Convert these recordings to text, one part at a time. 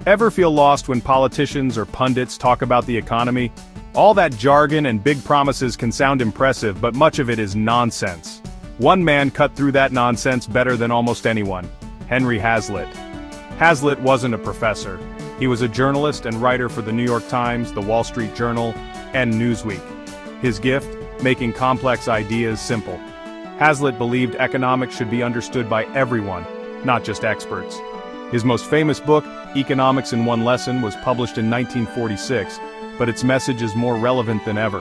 Ever feel lost when politicians or pundits talk about the economy? All that jargon and big promises can sound impressive, but much of it is nonsense. One man cut through that nonsense better than almost anyone: Henry Hazlitt. Hazlitt wasn't a professor. He was a journalist and writer for the New York Times, the Wall Street Journal, and Newsweek. His gift? Making complex ideas simple. Hazlitt believed economics should be understood by everyone, not just experts. His most famous book, Economics in One Lesson, was published in 1946, but its message is more relevant than ever.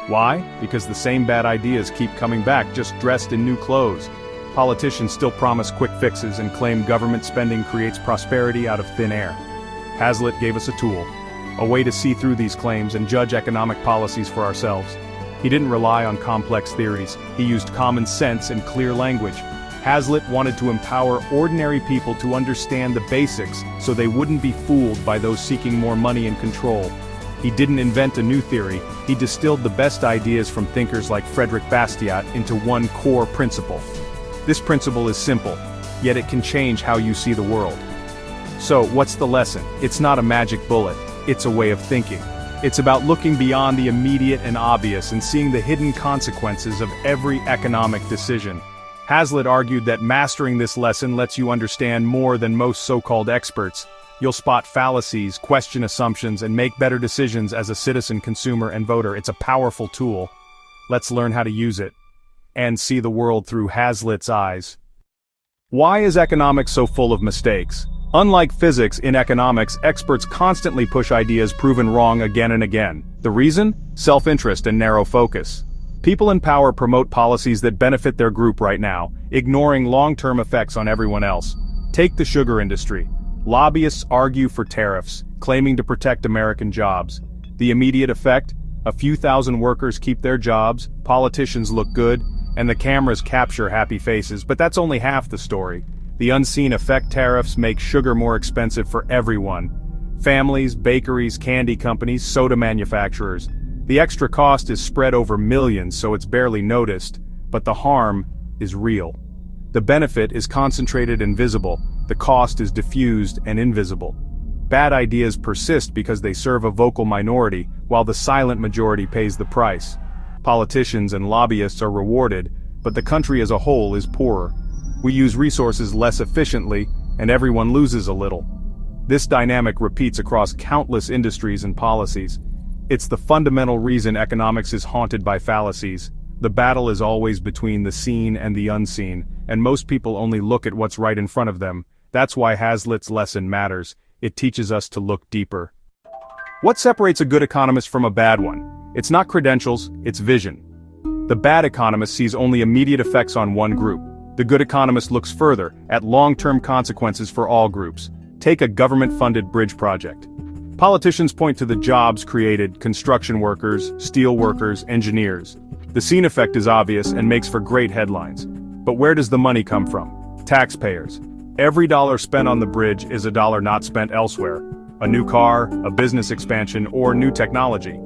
Why? Because the same bad ideas keep coming back, just dressed in new clothes. Politicians still promise quick fixes and claim government spending creates prosperity out of thin air. Hazlitt gave us a tool, a way to see through these claims and judge economic policies for ourselves. He didn't rely on complex theories, he used common sense and clear language. Hazlitt wanted to empower ordinary people to understand the basics so they wouldn't be fooled by those seeking more money and control. He didn't invent a new theory, he distilled the best ideas from thinkers like Frederick Bastiat into one core principle. This principle is simple, yet it can change how you see the world. So, what's the lesson? It's not a magic bullet, it's a way of thinking. It's about looking beyond the immediate and obvious and seeing the hidden consequences of every economic decision. Hazlitt argued that mastering this lesson lets you understand more than most so-called experts. You'll spot fallacies, question assumptions, and make better decisions as a citizen, consumer, and voter. It's a powerful tool. Let's learn how to use it and see the world through Hazlitt's eyes. Why is economics so full of mistakes? Unlike physics, in economics, experts constantly push ideas proven wrong again and again. The reason? Self-interest and narrow focus. People in power promote policies that benefit their group right now, ignoring long-term effects on everyone else. Take the sugar industry. Lobbyists argue for tariffs, claiming to protect American jobs. The immediate effect? A few thousand workers keep their jobs, politicians look good, and the cameras capture happy faces, but that's only half the story. The unseen effect: tariffs make sugar more expensive for everyone. Families, bakeries, candy companies, soda manufacturers. The extra cost is spread over millions, so it's barely noticed, but the harm is real. The benefit is concentrated and visible, the cost is diffused and invisible. Bad ideas persist because they serve a vocal minority, while the silent majority pays the price. Politicians and lobbyists are rewarded, but the country as a whole is poorer. We use resources less efficiently, and everyone loses a little. This dynamic repeats across countless industries and policies. It's the fundamental reason economics is haunted by fallacies. The battle is always between the seen and the unseen, and most people only look at what's right in front of them. That's why Hazlitt's lesson matters. It teaches us to look deeper. What separates a good economist from a bad one? It's not credentials, it's vision. The bad economist sees only immediate effects on one group. The good economist looks further, at long-term consequences for all groups. Take a government-funded bridge project. Politicians point to the jobs created: construction workers, steel workers, engineers. The seen effect is obvious and makes for great headlines. But where does the money come from? Taxpayers. Every dollar spent on the bridge is a dollar not spent elsewhere. A new car, a business expansion, or new technology.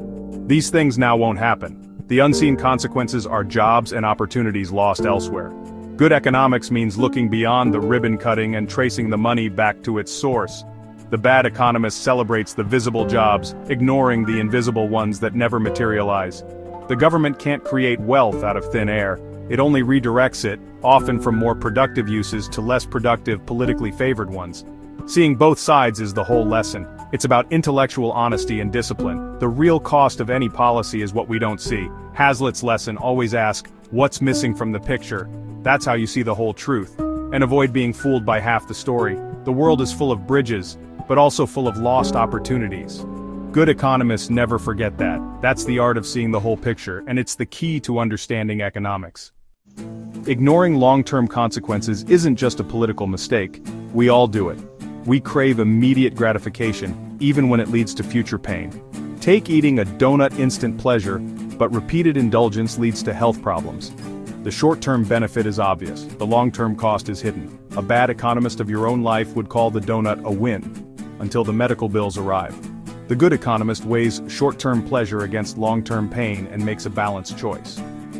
These things now won't happen. The unseen consequences are jobs and opportunities lost elsewhere. Good economics means looking beyond the ribbon cutting and tracing the money back to its source. The bad economist celebrates the visible jobs, ignoring the invisible ones that never materialize. The government can't create wealth out of thin air. It only redirects it, often from more productive uses to less productive, politically favored ones. Seeing both sides is the whole lesson. It's about intellectual honesty and discipline. The real cost of any policy is what we don't see. Hazlitt's lesson: always ask, what's missing from the picture? That's how you see the whole truth. And avoid being fooled by half the story. The world is full of bridges, but also full of lost opportunities. Good economists never forget that. That's the art of seeing the whole picture, and it's the key to understanding economics. Ignoring long-term consequences isn't just a political mistake. We all do it. We crave immediate gratification, even when it leads to future pain. Take eating a donut: instant pleasure, but repeated indulgence leads to health problems. The short-term benefit is obvious, the long-term cost is hidden. A bad economist of your own life would call the donut a win, until the medical bills arrive. The good economist weighs short-term pleasure against long-term pain and makes a balanced choice.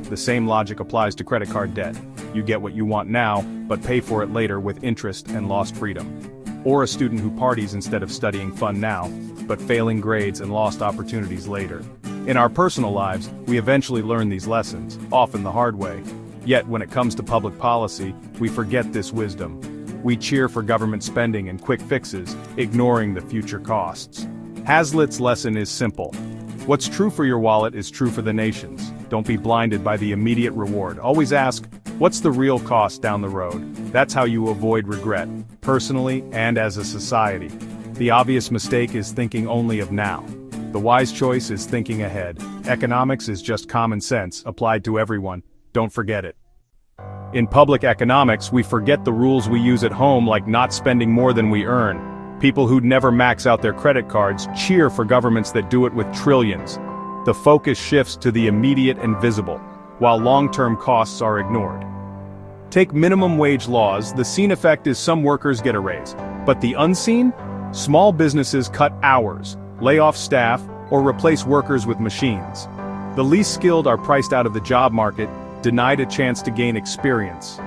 The same logic applies to credit card debt. You get what you want now, but pay for it later with interest and lost freedom. or a student who parties instead of studying fun now, but failing grades and lost opportunities later. In our personal lives, we eventually learn these lessons, often the hard way. Yet when it comes to public policy, we forget this wisdom. We cheer for government spending and quick fixes, ignoring the future costs. Hazlitt's lesson is simple. What's true for your wallet is true for the nation's. Don't be blinded by the immediate reward. Always ask, what's the real cost down the road? That's how you avoid regret, personally and as a society. The obvious mistake is thinking only of now. The wise choice is thinking ahead. Economics is just common sense, applied to everyone. Don't forget it. In public economics, we forget the rules we use at home, like not spending more than we earn. People who'd never max out their credit cards cheer for governments that do it with trillions. The focus shifts to the immediate and visible, while long-term costs are ignored. Take minimum wage laws. The seen effect is some workers get a raise. But the unseen? Small businesses cut hours, lay off staff, or replace workers with machines. The least skilled are priced out of the job market, denied a chance to gain experience.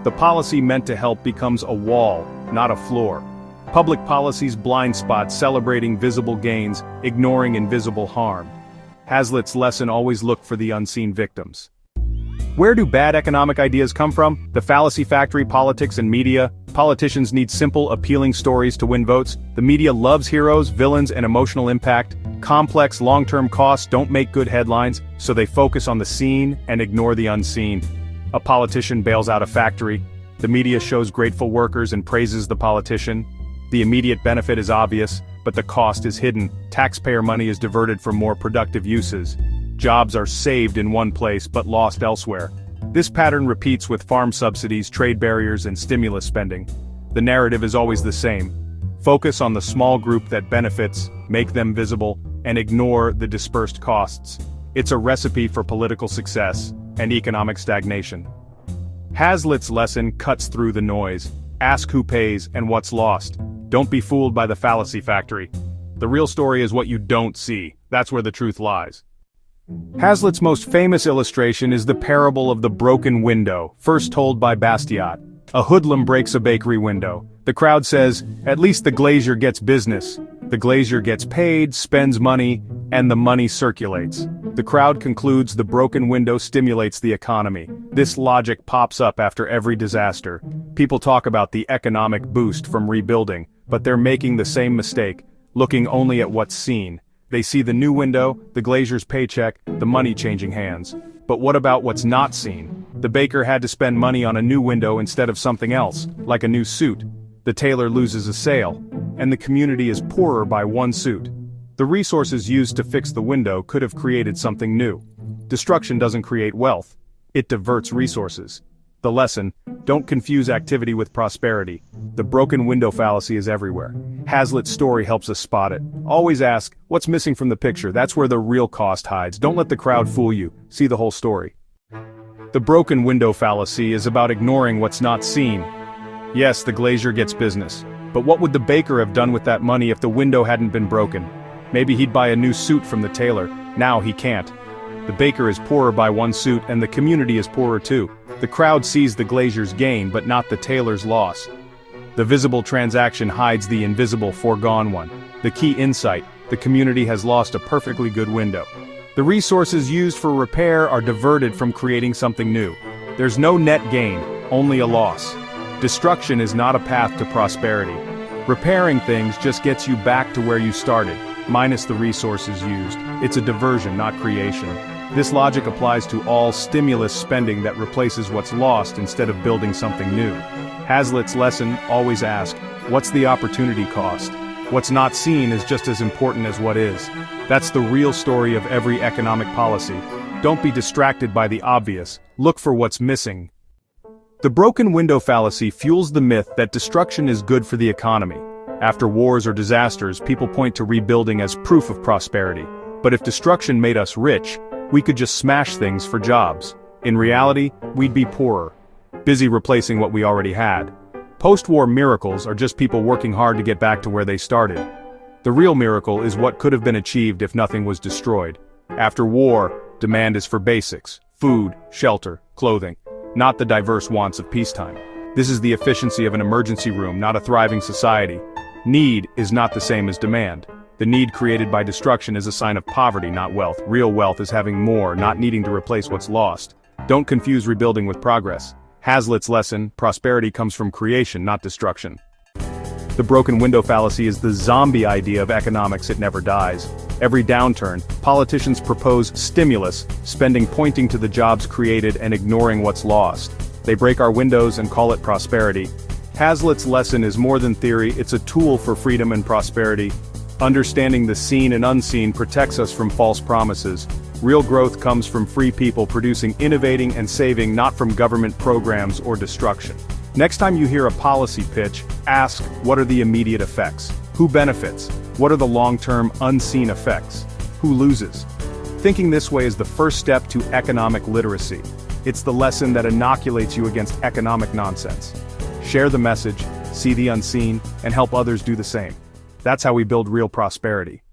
The policy meant to help becomes a wall, not a floor. Public policy's blind spot celebrating visible gains, ignoring invisible harm. Hazlitt's lesson: always look for the unseen victims. Where do bad economic ideas come from? The fallacy factory, politics and media. Politicians need simple, appealing stories to win votes. The media loves heroes, villains, and emotional impact. Complex, long-term costs don't make good headlines, so they focus on the seen and ignore the unseen. A politician bails out a factory. The media shows grateful workers and praises the politician. The immediate benefit is obvious, but the cost is hidden. Taxpayer money is diverted from more productive uses. Jobs are saved in one place but lost elsewhere. This pattern repeats with farm subsidies, trade barriers, and stimulus spending. The narrative is always the same. Focus on the small group that benefits, make them visible, and ignore the dispersed costs. It's a recipe for political success and economic stagnation. Hazlitt's lesson cuts through the noise. Ask who pays and what's lost. Don't be fooled by the fallacy factory. The real story is what you don't see. That's where the truth lies. Hazlitt's most famous illustration is the parable of the broken window, first told by Bastiat. A hoodlum breaks a bakery window. The crowd says, "At least the glazier gets business." The glazier gets paid, spends money, and the money circulates. The crowd concludes the broken window stimulates the economy. This logic pops up after every disaster. People talk about the economic boost from rebuilding, but they're making the same mistake, looking only at what's seen. They see the new window, the glazier's paycheck, the money changing hands. But what about what's not seen? The baker had to spend money on a new window instead of something else, like a new suit. The tailor loses a sale, and the community is poorer by one suit. The resources used to fix the window could have created something new. Destruction doesn't create wealth. It diverts resources. The lesson: don't confuse activity with prosperity. The broken window fallacy is everywhere. Hazlitt's story helps us spot it. Always ask, what's missing from the picture? That's where the real cost hides. Don't let the crowd fool you. See the whole story. The broken window fallacy is about ignoring what's not seen. Yes, the glazier gets business. But what would the baker have done with that money if the window hadn't been broken? Maybe he'd buy a new suit from the tailor. Now he can't. The baker is poorer by one suit, and the community is poorer too. The crowd sees the glazier's gain, but not the tailor's loss. The visible transaction hides the invisible foregone one. The key insight: the community has lost a perfectly good window. The resources used for repair are diverted from creating something new. There's no net gain, only a loss. Destruction is not a path to prosperity. Repairing things just gets you back to where you started, minus the resources used. It's a diversion, not creation. This logic applies to all stimulus spending that replaces what's lost instead of building something new. Hazlitt's lesson: always ask, what's the opportunity cost? What's not seen is just as important as what is. That's the real story of every economic policy. Don't be distracted by the obvious. Look for what's missing. The broken window fallacy fuels the myth that destruction is good for the economy. After wars or disasters, people point to rebuilding as proof of prosperity. But if destruction made us rich, we could just smash things for jobs. In reality, we'd be poorer, busy replacing what we already had. Post-war miracles are just people working hard to get back to where they started. The real miracle is what could have been achieved if nothing was destroyed. After war, demand is for basics: food, shelter, clothing, not the diverse wants of peacetime. This is the efficiency of an emergency room, not a thriving society. Need is not the same as demand. The need created by destruction is a sign of poverty, not wealth. Real wealth is having more, not needing to replace what's lost. Don't confuse rebuilding with progress. Hazlitt's lesson, prosperity comes from creation, not destruction. The broken window fallacy is the zombie idea of economics. It never dies. Every downturn, politicians propose stimulus, spending pointing to the jobs created and ignoring what's lost. They break our windows and call it prosperity. Hazlitt's lesson is more than theory, it's a tool for freedom and prosperity. Understanding the seen and unseen protects us from false promises. Real growth comes from free people producing, innovating, and saving, not from government programs or destruction. Next time you hear a policy pitch, ask, what are the immediate effects? Who benefits? What are the long-term, unseen effects? Who loses? Thinking this way is the first step to economic literacy. It's the lesson that inoculates you against economic nonsense. Share the message, see the unseen, and help others do the same. That's how we build real prosperity.